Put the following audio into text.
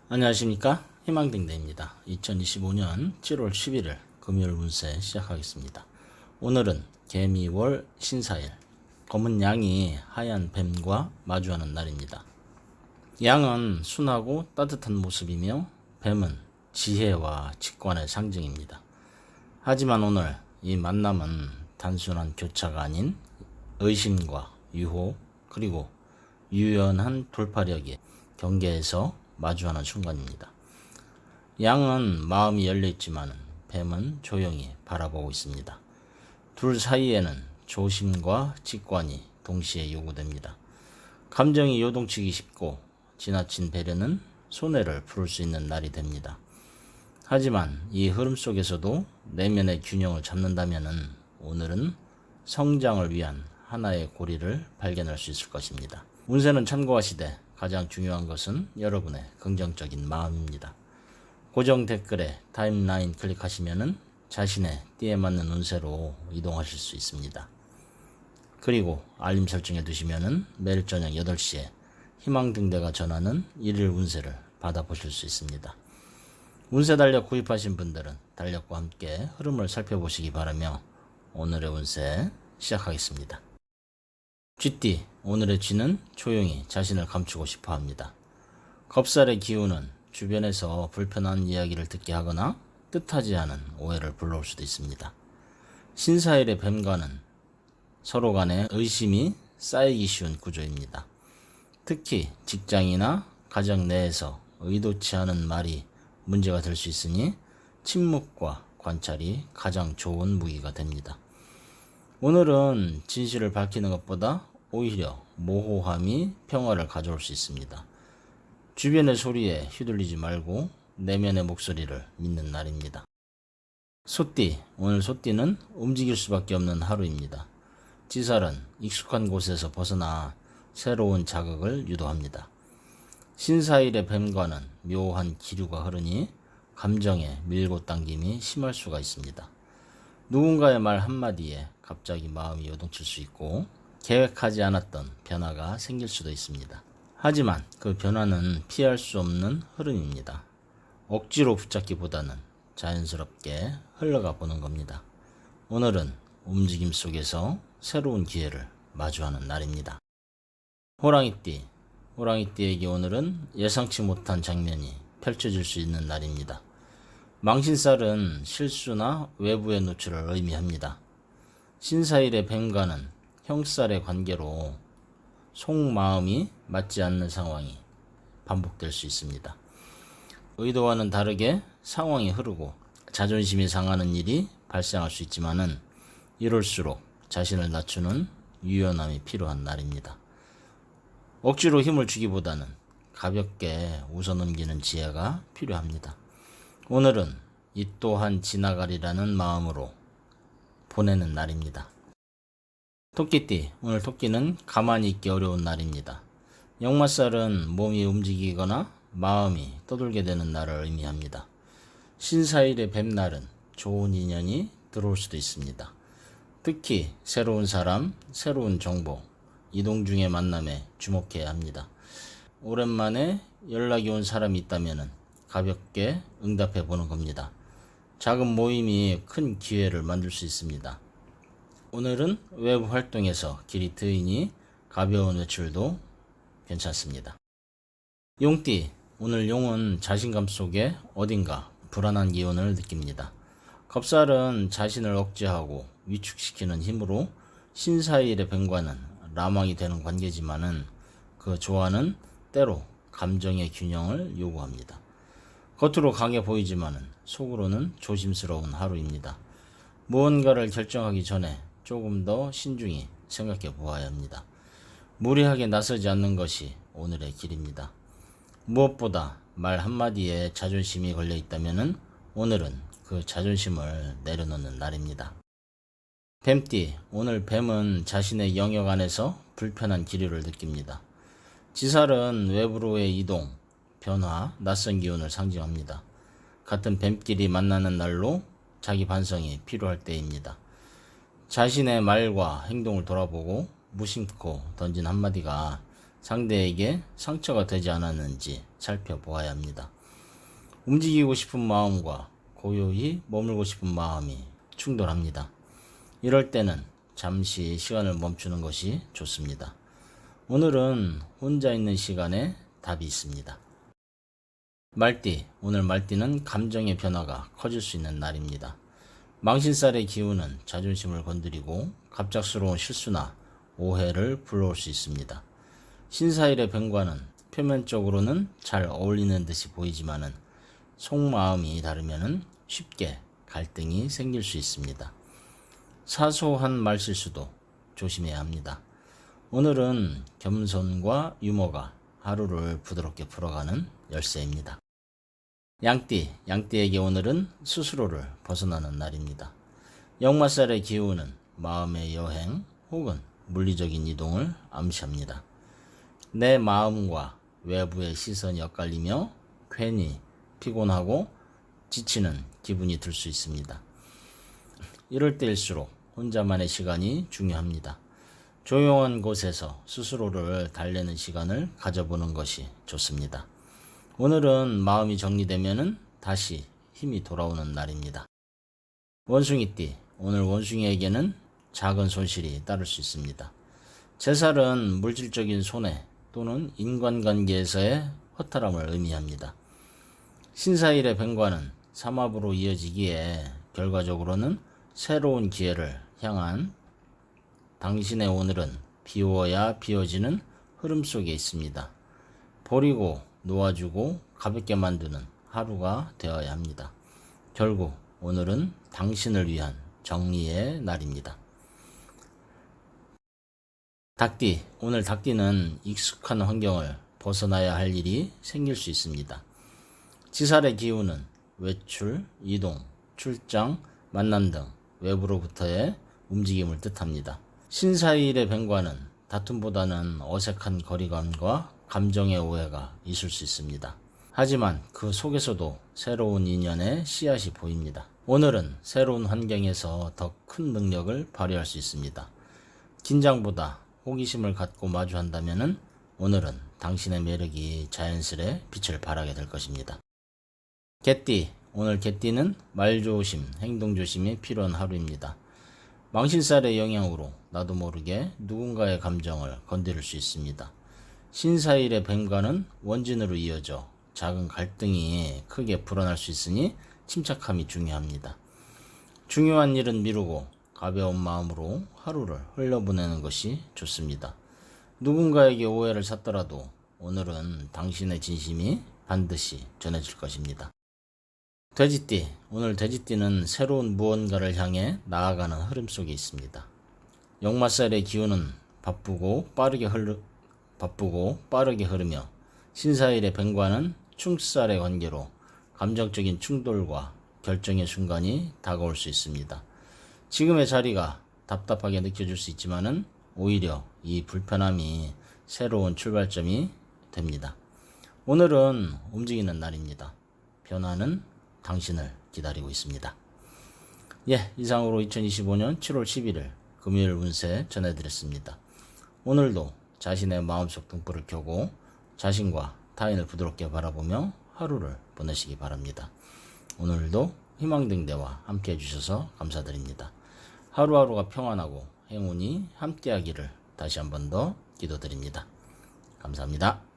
안녕하십니까, 희망댕대입니다. 2025년 7월 11일 금요일 운세 시작하겠습니다. 오늘은 개미월 신사일, 검은 양이 하얀 뱀과 마주하는 날입니다. 양은 순하고 따뜻한 모습이며 뱀은 지혜와 직관의 상징입니다. 하지만 오늘 이 만남은 단순한 교차가 아닌 의심과 유혹, 그리고 유연한 돌파력의 경계에서 마주하는 순간입니다. 양은 마음이 열려있지만 뱀은 조용히 바라보고 있습니다. 둘 사이에는 조심과 직관이 동시에 요구됩니다. 감정이 요동치기 쉽고 지나친 배려는 손해를 부를 수 있는 날이 됩니다. 하지만 이 흐름 속에서도 내면의 균형을 잡는다면 오늘은 성장을 위한 하나의 고리를 발견할 수 있을 것입니다. 운세는 참고하시되 가장 중요한 것은 여러분의 긍정적인 마음입니다. 고정 댓글에 타임라인 클릭하시면 자신의 띠에 맞는 운세로 이동하실 수 있습니다. 그리고 알림 설정해 두시면 매일 저녁 8시에 희망등대가 전하는 일일 운세를 받아보실 수 있습니다. 운세 달력 구입하신 분들은 달력과 함께 흐름을 살펴보시기 바라며 오늘의 운세 시작하겠습니다. 쥐띠, 오늘의 쥐는 조용히 자신을 감추고 싶어 합니다. 겁살의 기운은 주변에서 불편한 이야기를 듣게 하거나 뜻하지 않은 오해를 불러올 수도 있습니다. 신사일의 뱀과는 서로 간에 의심이 쌓이기 쉬운 구조입니다. 특히 직장이나 가정 내에서 의도치 않은 말이 문제가 될 수 있으니 침묵과 관찰이 가장 좋은 무기가 됩니다. 오늘은 진실을 밝히는 것보다 오히려 모호함이 평화를 가져올 수 있습니다. 주변의 소리에 휘둘리지 말고 내면의 목소리를 믿는 날입니다. 소띠, 오늘 소띠는 움직일 수밖에 없는 하루입니다. 지살은 익숙한 곳에서 벗어나 새로운 자극을 유도합니다. 신사일의 뱀과는 묘한 기류가 흐르니 감정의 밀고 당김이 심할 수가 있습니다. 누군가의 말 한마디에 갑자기 마음이 요동칠 수 있고 계획하지 않았던 변화가 생길 수도 있습니다. 하지만 그 변화는 피할 수 없는 흐름입니다. 억지로 붙잡기보다는 자연스럽게 흘러가 보는 겁니다. 오늘은 움직임 속에서 새로운 기회를 마주하는 날입니다. 호랑이띠, 호랑이띠에게 오늘은 예상치 못한 장면이 펼쳐질 수 있는 날입니다. 망신살은 실수나 외부의 노출을 의미합니다. 신사일의 뱀과는 형살의 관계로 속마음이 맞지 않는 상황이 반복될 수 있습니다. 의도와는 다르게 상황이 흐르고 자존심이 상하는 일이 발생할 수 있지만은 이럴수록 자신을 낮추는 유연함이 필요한 날입니다. 억지로 힘을 주기보다는 가볍게 웃어넘기는 지혜가 필요합니다. 오늘은 이 또한 지나가리라는 마음으로 보내는 날입니다. 토끼띠, 오늘 토끼는 가만히 있기 어려운 날입니다. 역마살은 몸이 움직이거나 마음이 떠돌게 되는 날을 의미합니다. 신사일의 뱀날은 좋은 인연이 들어올 수도 있습니다. 특히 새로운 사람, 새로운 정보, 이동 중의 만남에 주목해야 합니다. 오랜만에 연락이 온 사람이 있다면 가볍게 응답해 보는 겁니다. 작은 모임이 큰 기회를 만들 수 있습니다. 오늘은 외부 활동에서 길이 트이니 가벼운 외출도 괜찮습니다. 용띠, 오늘 용은 자신감 속에 어딘가 불안한 기운을 느낍니다. 겁살은 자신을 억제하고 위축시키는 힘으로 신사일의 뱀과는 라망이 되는 관계지만은 그 조화는 때로 감정의 균형을 요구합니다. 겉으로 강해 보이지만은 속으로는 조심스러운 하루입니다. 무언가를 결정하기 전에 조금 더 신중히 생각해 보아야 합니다. 무리하게 나서지 않는 것이 오늘의 길입니다. 무엇보다 말 한마디에 자존심이 걸려 있다면은 오늘은 그 자존심을 내려놓는 날입니다. 뱀띠, 오늘 뱀은 자신의 영역 안에서 불편한 기류를 느낍니다. 지살은 외부로의 이동, 변화, 낯선 기운을 상징합니다. 같은 뱀끼리 만나는 날로 자기 반성이 필요할 때입니다. 자신의 말과 행동을 돌아보고 무심코 던진 한마디가 상대에게 상처가 되지 않았는지 살펴보아야 합니다. 움직이고 싶은 마음과 고요히 머물고 싶은 마음이 충돌합니다. 이럴 때는 잠시 시간을 멈추는 것이 좋습니다. 오늘은 혼자 있는 시간에 답이 있습니다. 말띠, 오늘 말띠는 감정의 변화가 커질 수 있는 날입니다. 망신살의 기운은 자존심을 건드리고 갑작스러운 실수나 오해를 불러올 수 있습니다. 신사일의 뱀과는 표면적으로는 잘 어울리는 듯이 보이지만은 속마음이 다르면은 쉽게 갈등이 생길 수 있습니다. 사소한 말실수도 조심해야 합니다. 오늘은 겸손과 유머가 하루를 부드럽게 풀어가는 열쇠입니다. 양띠에게 오늘은 스스로를 벗어나는 날입니다. 역마살의 기운은 마음의 여행 혹은 물리적인 이동을 암시합니다. 내 마음과 외부의 시선이 엇갈리며 괜히 피곤하고 지치는 기분이 들 수 있습니다. 이럴 때일수록 혼자만의 시간이 중요합니다. 조용한 곳에서 스스로를 달래는 시간을 가져보는 것이 좋습니다. 오늘은 마음이 정리되면은 다시 힘이 돌아오는 날입니다. 원숭이띠, 오늘 원숭이에게는 작은 손실이 따를 수 있습니다. 제살은 물질적인 손해 또는 인간관계에서의 허탈함을 의미합니다. 신사일의 뱀과는 삼합으로 이어지기에 결과적으로는 새로운 기회를 향한 당신의 오늘은 비워야 비워지는 흐름 속에 있습니다. 버리고 놓아주고 가볍게 만드는 하루가 되어야 합니다. 결국 오늘은 당신을 위한 정리의 날입니다. 닭띠, 오늘 닭띠는 익숙한 환경을 벗어나야 할 일이 생길 수 있습니다. 지살의 기운은 외출, 이동, 출장, 만남 등 외부로부터의 움직임을 뜻합니다. 신사일의 뱀과는 다툼보다는 어색한 거리감과 감정의 오해가 있을 수 있습니다. 하지만 그 속에서도 새로운 인연의 씨앗이 보입니다. 오늘은 새로운 환경에서 더 큰 능력을 발휘할 수 있습니다. 긴장보다 호기심을 갖고 마주한다면 오늘은 당신의 매력이 자연스레 빛을 발하게 될 것입니다. 개띠, 오늘 개띠는 말조심, 행동조심이 필요한 하루입니다. 망신살의 영향으로 나도 모르게 누군가의 감정을 건드릴 수 있습니다. 신사일의 뱀과는 원진으로 이어져 작은 갈등이 크게 불어날 수 있으니 침착함이 중요합니다. 중요한 일은 미루고 가벼운 마음으로 하루를 흘려보내는 것이 좋습니다. 누군가에게 오해를 샀더라도 오늘은 당신의 진심이 반드시 전해질 것입니다. 돼지띠, 오늘 돼지띠는 새로운 무언가를 향해 나아가는 흐름 속에 있습니다. 역마살의 기운은 바쁘고 빠르게 흐르며 신사일의 뱀과는 충살의 관계로 감정적인 충돌과 결정의 순간이 다가올 수 있습니다. 지금의 자리가 답답하게 느껴질 수 있지만은 오히려 이 불편함이 새로운 출발점이 됩니다. 오늘은 움직이는 날입니다. 변화는 당신을 기다리고 있습니다. 이상으로 2025년 7월 11일 금요일 운세 전해드렸습니다. 오늘도 자신의 마음속 등불을 켜고 자신과 타인을 부드럽게 바라보며 하루를 보내시기 바랍니다. 오늘도 희망등대와 함께 해주셔서 감사드립니다. 하루하루가 평안하고 행운이 함께하기를 다시 한 번 더 기도드립니다. 감사합니다.